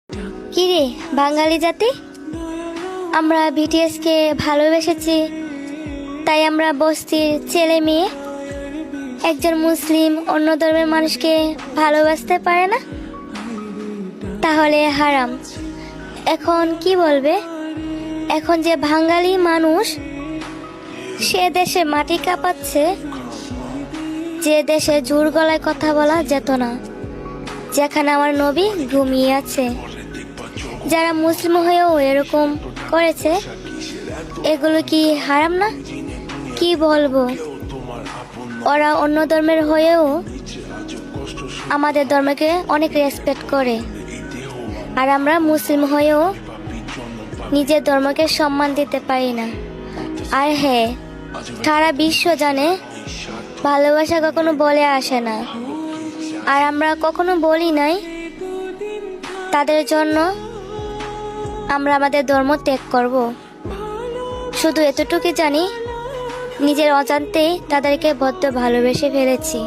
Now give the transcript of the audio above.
কিরে বাঙালি জাতি, আমরা বিটিএসকে ভালোবেসেছি, তাই আমরা বস্তির ছেলে মেয়ে একজন মুসলিম অন্য ধর্মের মানুষকে ভালোবাসতে পারে না, তাহলে হারাম। এখন কি বলবে? এখন যে বাঙালি মানুষ সে দেশে মাটি কাঁপাচ্ছে, যে দেশে জোর গলায় কথা বলা যেত না, যেখানে আমার নবী ঘুমিয়ে আছে, যারা মুসলিম হয়েও এরকম করেছে, এগুলো কি হারাম না? কি বলবো, ওরা অন্য ধর্মের হয়েও আমাদের ধর্মকে অনেক রেসপেক্ট করে, আর আমরা মুসলিম হয়েও নিজের ধর্মকে সম্মান দিতে পারি না। আর হ্যাঁ, সারা বিশ্ব জানে ভালোবাসা কখনো বলে আসে না, আর আমরা কখনো বলি নাই তাদের জন্য আমরা আমাদের ধর্ম ত্যাগ করব। শুধু এতটুকু জানি, নিজের অজান্তেই তাদেরকে বড্ড ভালোবেসে ফেলেছি।